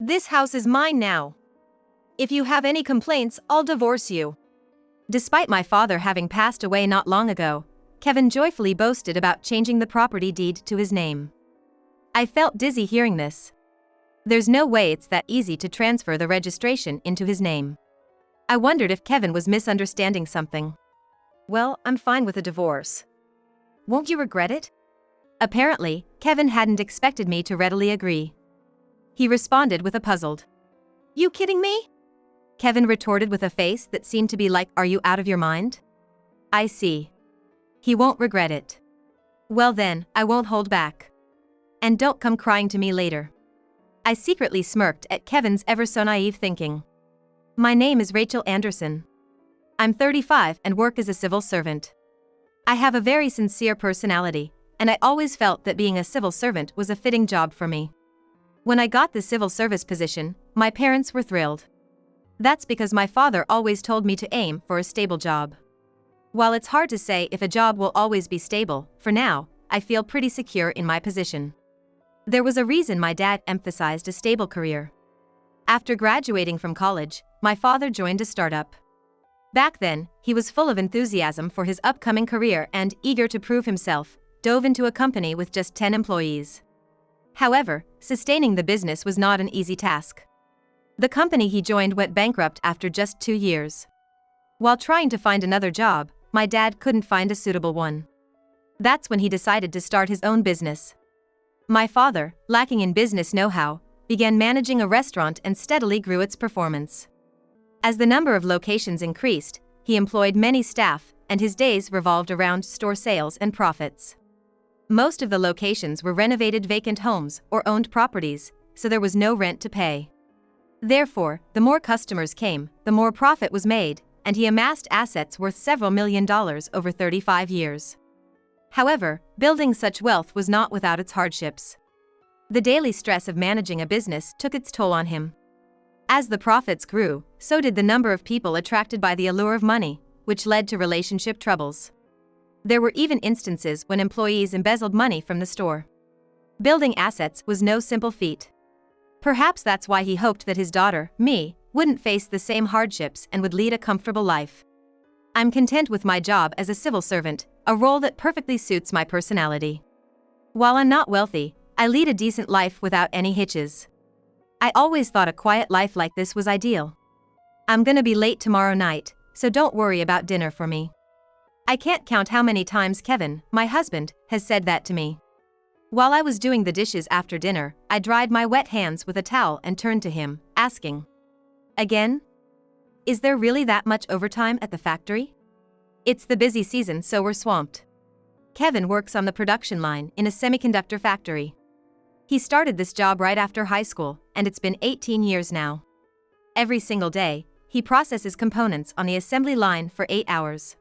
This house is mine now. If you have any complaints, I'll divorce you. Despite my father having passed away not long ago, Kevin joyfully boasted about changing the property deed to his name. I felt dizzy hearing this. There's no way it's that easy to transfer the registration into his name. I wondered if Kevin was misunderstanding something. Well, I'm fine with a divorce. Won't you regret it? Apparently, Kevin hadn't expected me to readily agree. He responded with a puzzled, "You kidding me?" Kevin retorted with a face that seemed to be like, "Are you out of your mind?" I see. He won't regret it. Well then, I won't hold back. And don't come crying to me later. I secretly smirked at Kevin's ever so naive thinking. My name is Rachel Anderson. I'm 35 and work as a civil servant. I have a very sincere personality, and I always felt that being a civil servant was a fitting job for me. When I got the civil service position, my parents were thrilled. That's because my father always told me to aim for a stable job. While it's hard to say if a job will always be stable, for now, I feel pretty secure in my position. There was a reason my dad emphasized a stable career. After graduating from college, my father joined a startup. Back then, he was full of enthusiasm for his upcoming career and, eager to prove himself, dove into a company with just 10 employees. However, sustaining the business was not an easy task. The company he joined went bankrupt after just 2 years. While trying to find another job, my dad couldn't find a suitable one. That's when he decided to start his own business. My father, lacking in business know-how, began managing a restaurant and steadily grew its performance. As the number of locations increased, he employed many staff, and his days revolved around store sales and profits. Most of the locations were renovated vacant homes or owned properties, so there was no rent to pay. Therefore, the more customers came, the more profit was made, and he amassed assets worth several $1,000,000 over 35 years. However, building such wealth was not without its hardships. The daily stress of managing a business took its toll on him. As the profits grew, so did the number of people attracted by the allure of money, which led to relationship troubles. There were even instances when employees embezzled money from the store. Building assets was no simple feat. Perhaps that's why he hoped that his daughter, me, wouldn't face the same hardships and would lead a comfortable life. I'm content with my job as a civil servant, a role that perfectly suits my personality. While I'm not wealthy, I lead a decent life without any hitches. I always thought a quiet life like this was ideal. I'm gonna be late tomorrow night, so don't worry about dinner for me. I can't count how many times Kevin, my husband, has said that to me. While I was doing the dishes after dinner, I dried my wet hands with a towel and turned to him, asking, "Again? Is there really that much overtime at the factory?" It's the busy season, so we're swamped. Kevin works on the production line in a semiconductor factory. He started this job right after high school, and it's been 18 years now. Every single day, he processes components on the assembly line for 8 hours.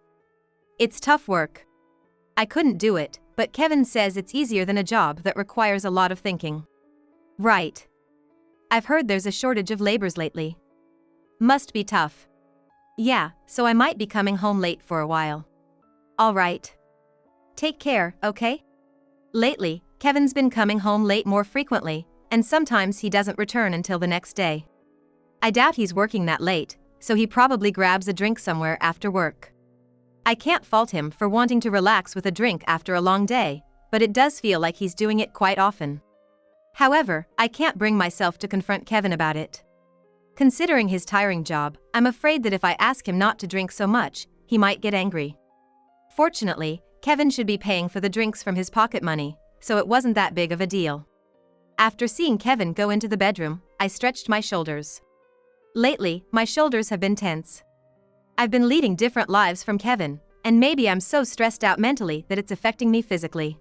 It's tough work. I couldn't do it, but Kevin says it's easier than a job that requires a lot of thinking. Right. I've heard there's a shortage of laborers lately. Must be tough. Yeah, so I might be coming home late for a while. All right. Take care, okay? Lately, Kevin's been coming home late more frequently, and sometimes he doesn't return until the next day. I doubt he's working that late, so he probably grabs a drink somewhere after work. I can't fault him for wanting to relax with a drink after a long day, but it does feel like he's doing it quite often. However, I can't bring myself to confront Kevin about it. Considering his tiring job, I'm afraid that if I ask him not to drink so much, he might get angry. Fortunately, Kevin should be paying for the drinks from his pocket money, so it wasn't that big of a deal. After seeing Kevin go into the bedroom, I stretched my shoulders. Lately, my shoulders have been tense. I've been leading different lives from Kevin, and maybe I'm so stressed out mentally that it's affecting me physically.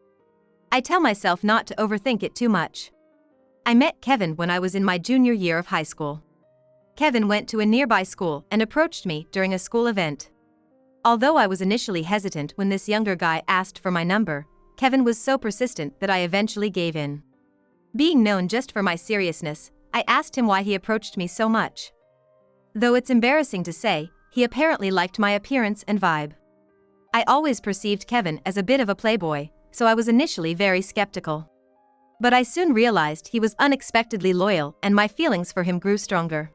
I tell myself not to overthink it too much. I met Kevin when I was in my junior year of high school. Kevin went to a nearby school and approached me during a school event. Although I was initially hesitant when this younger guy asked for my number, Kevin was so persistent that I eventually gave in. Being known just for my seriousness, I asked him why he approached me so much. Though it's embarrassing to say, he apparently liked my appearance and vibe. I always perceived Kevin as a bit of a playboy, so I was initially very skeptical. But I soon realized he was unexpectedly loyal and my feelings for him grew stronger.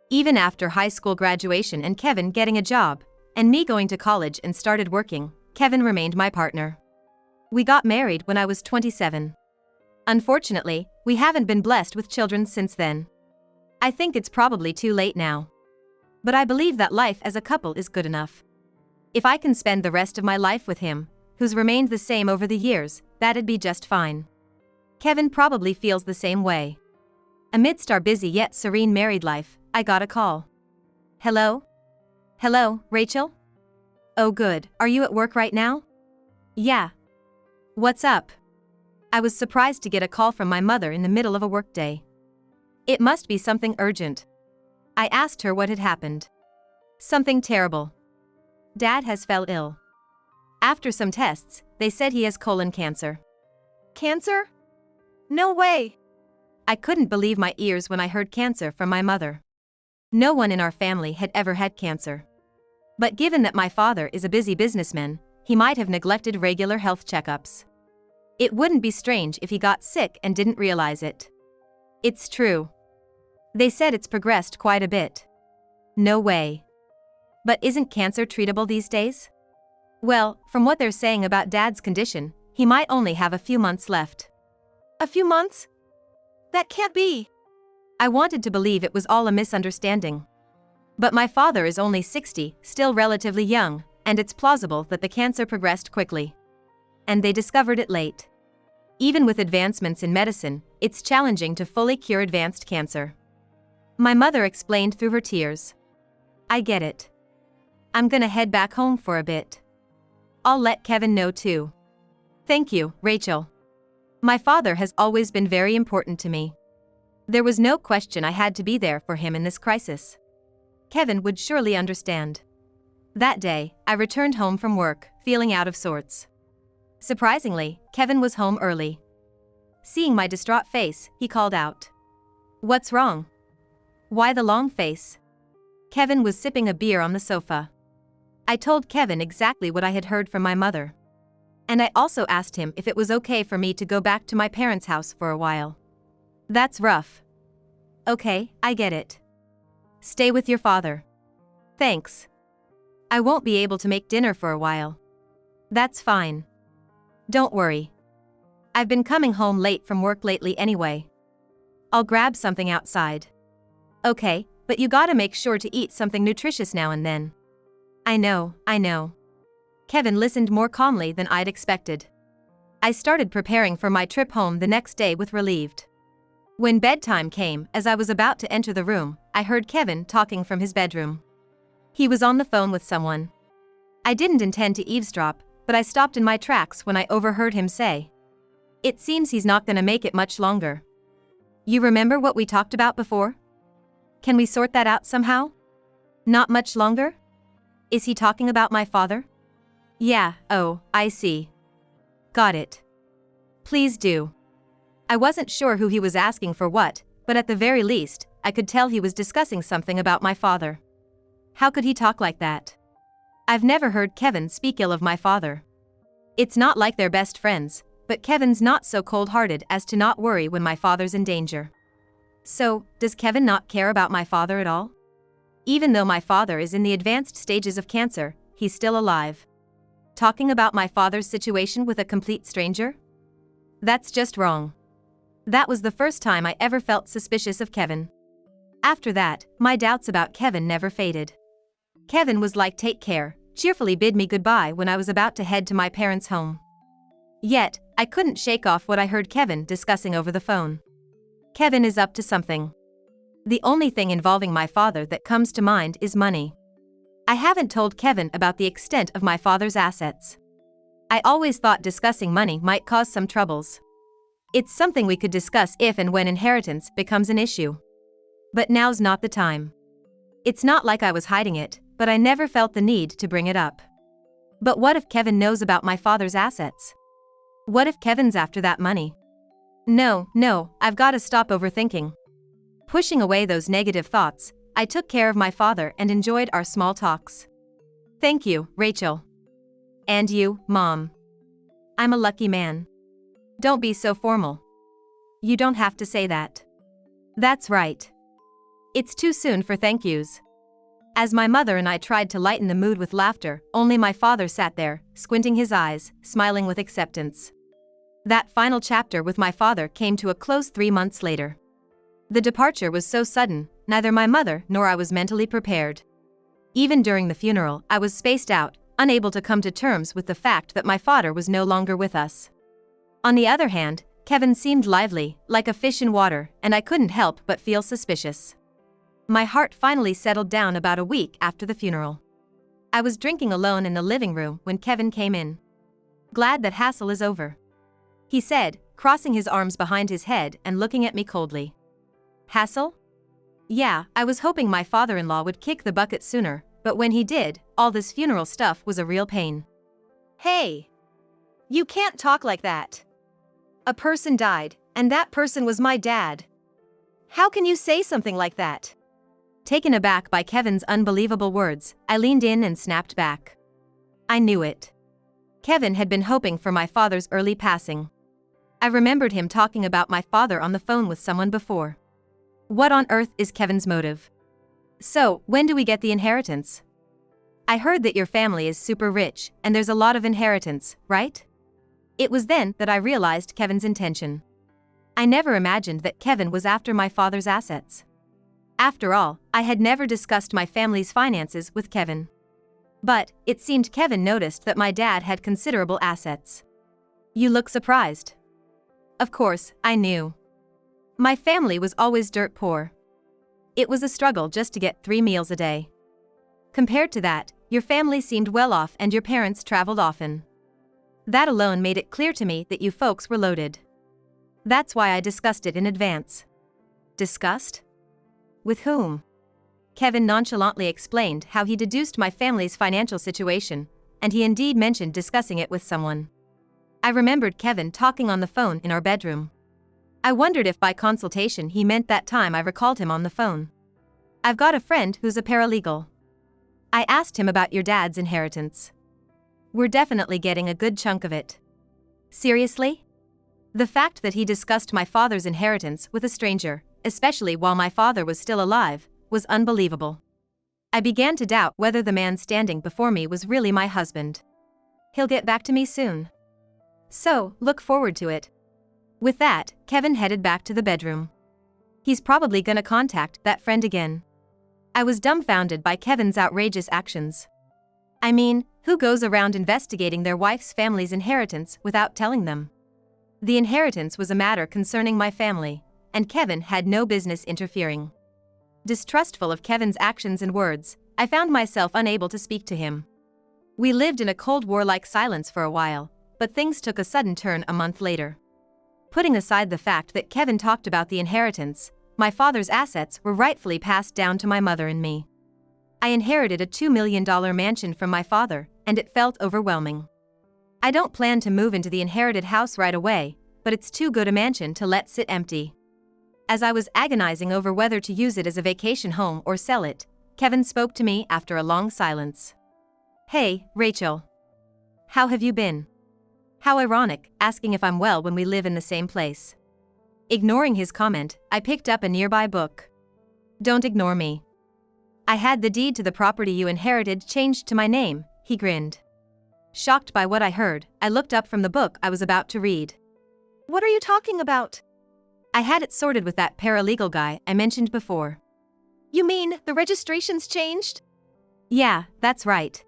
Even after high school graduation and Kevin getting a job, and me going to college and started working, Kevin remained my partner. We got married when I was 27. Unfortunately, we haven't been blessed with children since then. I think it's probably too late now. But I believe that life as a couple is good enough. If I can spend the rest of my life with him, who's remained the same over the years, that'd be just fine. Kevin probably feels the same way. Amidst our busy yet serene married life, I got a call. Hello? Hello, Rachel? Oh good, are you at work right now? Yeah. What's up? I was surprised to get a call from my mother in the middle of a workday. It must be something urgent. I asked her what had happened. Something terrible. Dad has fell ill. After some tests, they said he has colon cancer. Cancer? No way! I couldn't believe my ears when I heard cancer from my mother. No one in our family had ever had cancer. But given that my father is a busy businessman, he might have neglected regular health checkups. It wouldn't be strange if he got sick and didn't realize it. It's true. They said it's progressed quite a bit. No way. But isn't cancer treatable these days? Well, from what they're saying about Dad's condition, he might only have a few months left. A few months? That can't be. I wanted to believe it was all a misunderstanding. But my father is only 60, still relatively young, and it's plausible that the cancer progressed quickly. And they discovered it late. Even with advancements in medicine, it's challenging to fully cure advanced cancer. My mother explained through her tears. I get it. I'm gonna head back home for a bit. I'll let Kevin know too. Thank you, Rachel. My father has always been very important to me. There was no question I had to be there for him in this crisis. Kevin would surely understand. That day, I returned home from work, feeling out of sorts. Surprisingly, Kevin was home early. Seeing my distraught face, he called out. What's wrong? Why the long face? Kevin was sipping a beer on the sofa. I told Kevin exactly what I had heard from my mother. And I also asked him if it was okay for me to go back to my parents' house for a while. That's rough. Okay, I get it. Stay with your father. Thanks. I won't be able to make dinner for a while. That's fine. Don't worry. I've been coming home late from work lately anyway. I'll grab something outside. Okay, but you gotta make sure to eat something nutritious now and then. I know. Kevin listened more calmly than I'd expected. I started preparing for my trip home the next day with relieved. When bedtime came, as I was about to enter the room, I heard Kevin talking from his bedroom. He was on the phone with someone. I didn't intend to eavesdrop, but I stopped in my tracks when I overheard him say, "It seems he's not gonna make it much longer. You remember what we talked about before? Can we sort that out somehow? Not much longer? Is he talking about my father?" Yeah, oh, I see. Got it. Please do. I wasn't sure who he was asking for what, but at the very least, I could tell he was discussing something about my father. How could he talk like that? I've never heard Kevin speak ill of my father. It's not like they're best friends, but Kevin's not so cold-hearted as to not worry when my father's in danger. So, does Kevin not care about my father at all? Even though my father is in the advanced stages of cancer, he's still alive. Talking about my father's situation with a complete stranger? That's just wrong. That was the first time I ever felt suspicious of Kevin. After that, my doubts about Kevin never faded. Kevin was like take care, cheerfully bid me goodbye when I was about to head to my parents' home. Yet, I couldn't shake off what I heard Kevin discussing over the phone. Kevin is up to something. The only thing involving my father that comes to mind is money. I haven't told Kevin about the extent of my father's assets. I always thought discussing money might cause some troubles. It's something we could discuss if and when inheritance becomes an issue. But now's not the time. It's not like I was hiding it, but I never felt the need to bring it up. But what if Kevin knows about my father's assets? What if Kevin's after that money? No, I've got to stop overthinking. Pushing away those negative thoughts, I took care of my father and enjoyed our small talks. Thank you, Rachel. And you, Mom. I'm a lucky man. Don't be so formal. You don't have to say that. That's right. It's too soon for thank yous. As my mother and I tried to lighten the mood with laughter, only my father sat there, squinting his eyes, smiling with acceptance. That final chapter with my father came to a close 3 months later. The departure was so sudden, neither my mother nor I was mentally prepared. Even during the funeral, I was spaced out, unable to come to terms with the fact that my father was no longer with us. On the other hand, Kevin seemed lively, like a fish in water, and I couldn't help but feel suspicious. My heart finally settled down about a week after the funeral. I was drinking alone in the living room when Kevin came in. "Glad that hassle is over," he said, crossing his arms behind his head and looking at me coldly. "Hassle? Yeah, I was hoping my father-in-law would kick the bucket sooner, but when he did, all this funeral stuff was a real pain." "Hey! You can't talk like that. A person died, and that person was my dad. How can you say something like that?" Taken aback by Kevin's unbelievable words, I leaned in and snapped back. I knew it. Kevin had been hoping for my father's early passing. I remembered him talking about my father on the phone with someone before. What on earth is Kevin's motive? "So, when do we get the inheritance? I heard that your family is super rich, and there's a lot of inheritance, right?" It was then that I realized Kevin's intention. I never imagined that Kevin was after my father's assets. After all, I had never discussed my family's finances with Kevin. But, it seemed Kevin noticed that my dad had considerable assets. "You look surprised." Of course, I knew. My family was always dirt poor. It was a struggle just to get 3 meals a day. Compared to that, your family seemed well off and your parents traveled often. That alone made it clear to me that you folks were loaded. That's why I discussed it in advance. Discussed? With whom? Kevin nonchalantly explained how he deduced my family's financial situation, and he indeed mentioned discussing it with someone. I remembered Kevin talking on the phone in our bedroom. I wondered if by consultation he meant that time I recalled him on the phone. "I've got a friend who's a paralegal. I asked him about your dad's inheritance. We're definitely getting a good chunk of it." Seriously? The fact that he discussed my father's inheritance with a stranger, especially while my father was still alive, was unbelievable. I began to doubt whether the man standing before me was really my husband. He'll get back to me soon. So, look forward to it. With that, Kevin headed back to the bedroom. He's probably gonna contact that friend again. I was dumbfounded by Kevin's outrageous actions. I mean, who goes around investigating their wife's family's inheritance without telling them? The inheritance was a matter concerning my family, and Kevin had no business interfering. Distrustful of Kevin's actions and words, I found myself unable to speak to him. We lived in a Cold War-like silence for a while, but things took a sudden turn a month later. Putting aside the fact that Kevin talked about the inheritance, my father's assets were rightfully passed down to my mother and me. I inherited a $2 million mansion from my father, and it felt overwhelming. I don't plan to move into the inherited house right away, but it's too good a mansion to let sit empty. As I was agonizing over whether to use it as a vacation home or sell it, Kevin spoke to me after a long silence. "Hey, Rachel. How have you been?" How ironic, asking if I'm well when we live in the same place. Ignoring his comment, I picked up a nearby book. "Don't ignore me. I had the deed to the property you inherited changed to my name," he grinned. Shocked by what I heard, I looked up from the book I was about to read. "What are you talking about?" "I had it sorted with that paralegal guy I mentioned before." "You mean the registration's changed?" "Yeah, that's right."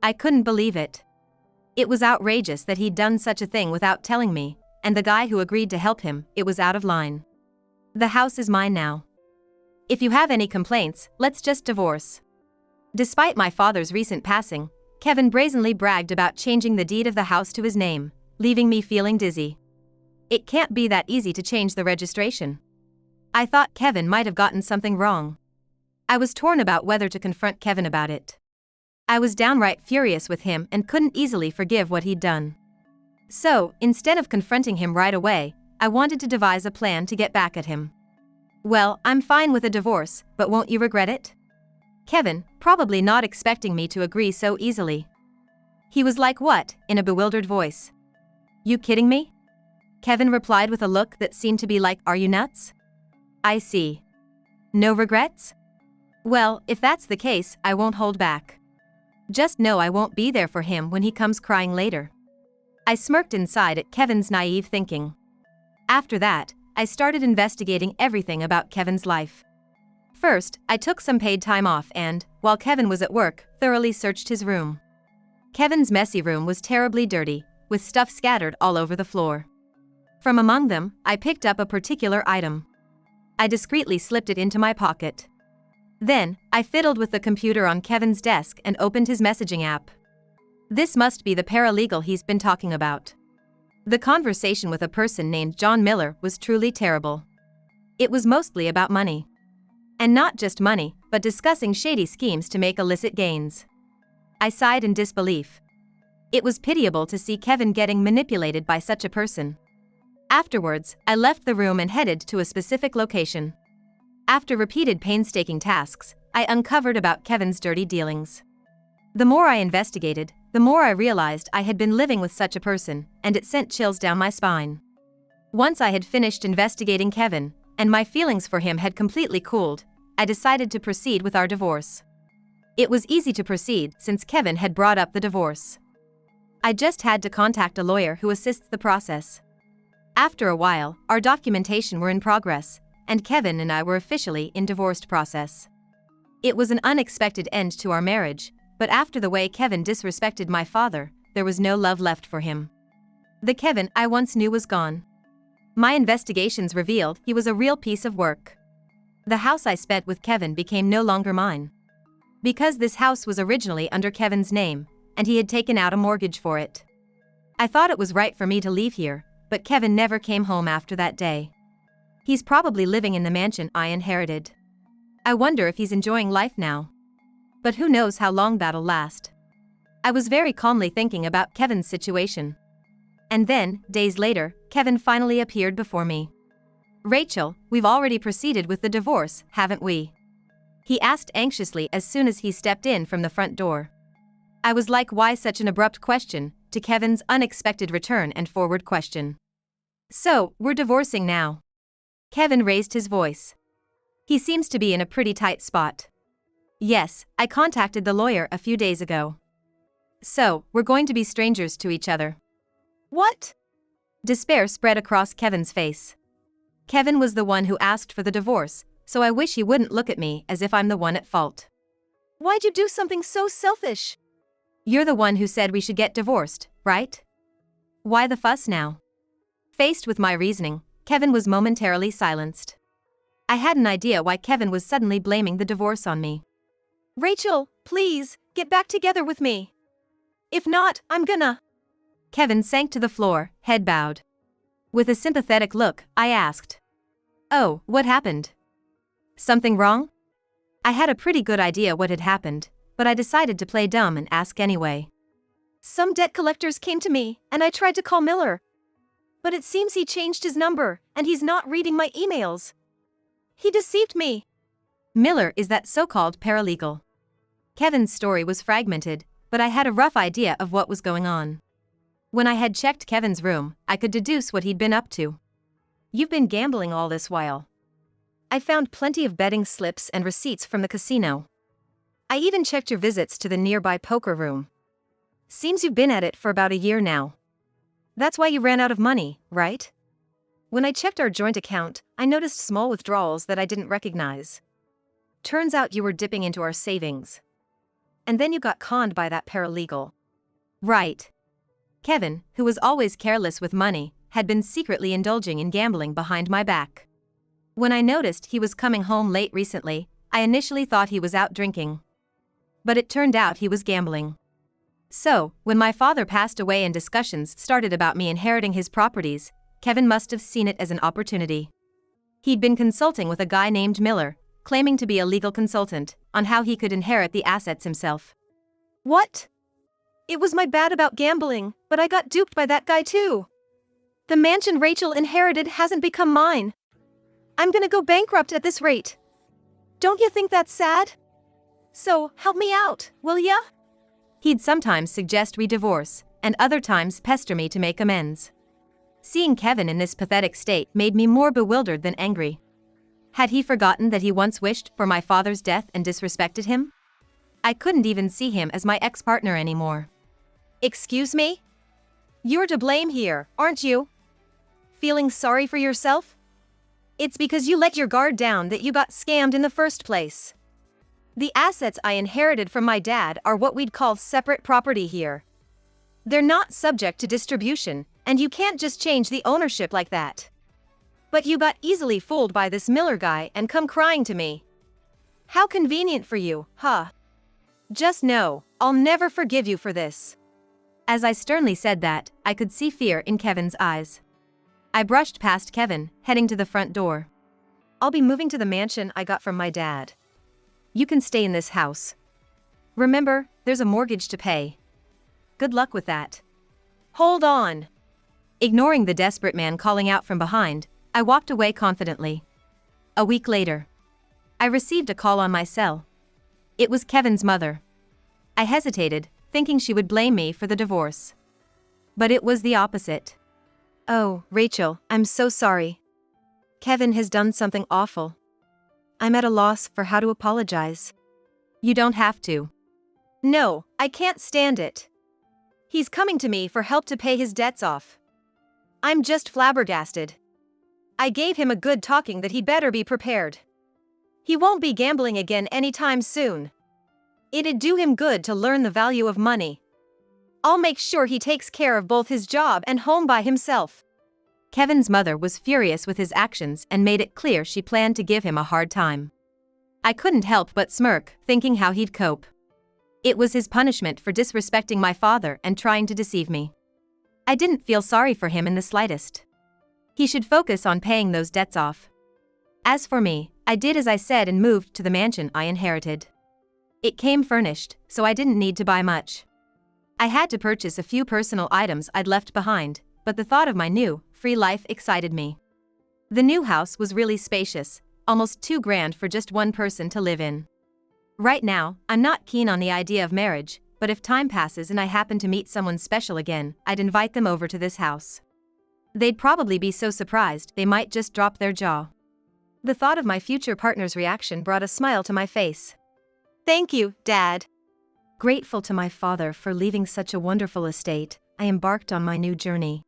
I couldn't believe it. It was outrageous that he'd done such a thing without telling me, and the guy who agreed to help him, it was out of line. "The house is mine now. If you have any complaints, let's just divorce." Despite my father's recent passing, Kevin brazenly bragged about changing the deed of the house to his name, leaving me feeling dizzy. It can't be that easy to change the registration. I thought Kevin might have gotten something wrong. I was torn about whether to confront Kevin about it. I was downright furious with him and couldn't easily forgive what he'd done. So, instead of confronting him right away, I wanted to devise a plan to get back at him. "Well, I'm fine with a divorce, but won't you regret it?" Kevin, probably not expecting me to agree so easily. He was like, "What?" in a bewildered voice. "You kidding me? Kevin replied with a look that seemed to be like, "Are you nuts?" "I see. No regrets? Well, if that's the case, I won't hold back. Just know I won't be there for him when he comes crying later." I smirked inside at Kevin's naive thinking. After that, I started investigating everything about Kevin's life. First, I took some paid time off and, while Kevin was at work, thoroughly searched his room. Kevin's messy room was terribly dirty, with stuff scattered all over the floor. From among them, I picked up a particular item. I discreetly slipped it into my pocket. Then, I fiddled with the computer on Kevin's desk and opened his messaging app. This must be the paralegal he's been talking about. The conversation with a person named John Miller was truly terrible. It was mostly about money. And not just money, but discussing shady schemes to make illicit gains. I sighed in disbelief. It was pitiable to see Kevin getting manipulated by such a person. Afterwards, I left the room and headed to a specific location. After repeated painstaking tasks, I uncovered about Kevin's dirty dealings. The more I investigated, the more I realized I had been living with such a person, and it sent chills down my spine. Once I had finished investigating Kevin, and my feelings for him had completely cooled, I decided to proceed with our divorce. It was easy to proceed since Kevin had brought up the divorce. I just had to contact a lawyer who assists the process. After a while, our documentation were in progress, and Kevin and I were officially in divorced process. It was an unexpected end to our marriage, but after the way Kevin disrespected my father, there was no love left for him. The Kevin I once knew was gone. My investigations revealed he was a real piece of work. The house I spent with Kevin became no longer mine. Because this house was originally under Kevin's name, and he had taken out a mortgage for it. I thought it was right for me to leave here, but Kevin never came home after that day. He's probably living in the mansion I inherited. I wonder if he's enjoying life now. But who knows how long that'll last. I was very calmly thinking about Kevin's situation. And then, days later, Kevin finally appeared before me. "Rachel, we've already proceeded with the divorce, haven't we?" He asked anxiously as soon as he stepped in from the front door. I was like, why such an abrupt question, to Kevin's unexpected return and forward question. "So, we're divorcing now." Kevin raised his voice. He seems to be in a pretty tight spot. "Yes, I contacted the lawyer a few days ago. So, we're going to be strangers to each other." "What?" Despair spread across Kevin's face. Kevin was the one who asked for the divorce, so I wish he wouldn't look at me as if I'm the one at fault. "Why'd you do something so selfish?" "You're the one who said we should get divorced, right? Why the fuss now?" Faced with my reasoning, Kevin was momentarily silenced. I had an idea why Kevin was suddenly blaming the divorce on me. "Rachel, please, get back together with me. If not, I'm gonna..." Kevin sank to the floor, head bowed. With a sympathetic look, I asked, "Oh, what happened? Something wrong?" I had a pretty good idea what had happened, but I decided to play dumb and ask anyway. "Some debt collectors came to me, and I tried to call Miller. But it seems he changed his number, and he's not reading my emails. He deceived me." Miller is that so-called paralegal. Kevin's story was fragmented, but I had a rough idea of what was going on. When I had checked Kevin's room, I could deduce what he'd been up to. "You've been gambling all this while." "I found plenty of betting slips and receipts from the casino. I even checked your visits to the nearby poker room. Seems you've been at it for about a year now. That's why you ran out of money, right? When I checked our joint account, I noticed small withdrawals that I didn't recognize. Turns out you were dipping into our savings. And then you got conned by that paralegal." Right. Kevin, who was always careless with money, had been secretly indulging in gambling behind my back. When I noticed he was coming home late recently, I initially thought he was out drinking. But it turned out he was gambling. So, when my father passed away and discussions started about me inheriting his properties, Kevin must have seen it as an opportunity. He'd been consulting with a guy named Miller, claiming to be a legal consultant, on how he could inherit the assets himself. "What? It was my bad about gambling, but I got duped by that guy too. The mansion Rachel inherited hasn't become mine. I'm gonna go bankrupt at this rate. Don't you think that's sad? So, help me out, will ya?" He'd sometimes suggest we divorce, and other times pester me to make amends. Seeing Kevin in this pathetic state made me more bewildered than angry. Had he forgotten that he once wished for my father's death and disrespected him? I couldn't even see him as my ex-partner anymore. Excuse me? You're to blame here, aren't you? Feeling sorry for yourself? It's because you let your guard down that you got scammed in the first place. The assets I inherited from my dad are what we'd call separate property here. They're not subject to distribution, and you can't just change the ownership like that. But you got easily fooled by this Miller guy and come crying to me. How convenient for you, huh? Just know, I'll never forgive you for this. As I sternly said that, I could see fear in Kevin's eyes. I brushed past Kevin, heading to the front door. I'll be moving to the mansion I got from my dad. You can stay in this house. Remember, there's a mortgage to pay. Good luck with that. Hold on. Ignoring the desperate man calling out from behind, I walked away confidently. A week later, I received a call on my cell. It was Kevin's mother. I hesitated, thinking she would blame me for the divorce. But it was the opposite. Oh, Rachel, I'm so sorry. Kevin has done something awful. I'm at a loss for how to apologize. You don't have to. No, I can't stand it. He's coming to me for help to pay his debts off. I'm just flabbergasted. I gave him a good talking that he'd better be prepared. He won't be gambling again anytime soon. It'd do him good to learn the value of money. I'll make sure he takes care of both his job and home by himself. Kevin's mother was furious with his actions and made it clear she planned to give him a hard time. I couldn't help but smirk, thinking how he'd cope. It was his punishment for disrespecting my father and trying to deceive me. I didn't feel sorry for him in the slightest. He should focus on paying those debts off. As for me, I did as I said and moved to the mansion I inherited. It came furnished, so I didn't need to buy much. I had to purchase a few personal items I'd left behind, but the thought of my new, free life excited me. The new house was really spacious, almost too grand for just one person to live in. Right now, I'm not keen on the idea of marriage, but if time passes and I happen to meet someone special again, I'd invite them over to this house. They'd probably be so surprised they might just drop their jaw. The thought of my future partner's reaction brought a smile to my face. Thank you, Dad. Grateful to my father for leaving such a wonderful estate, I embarked on my new journey.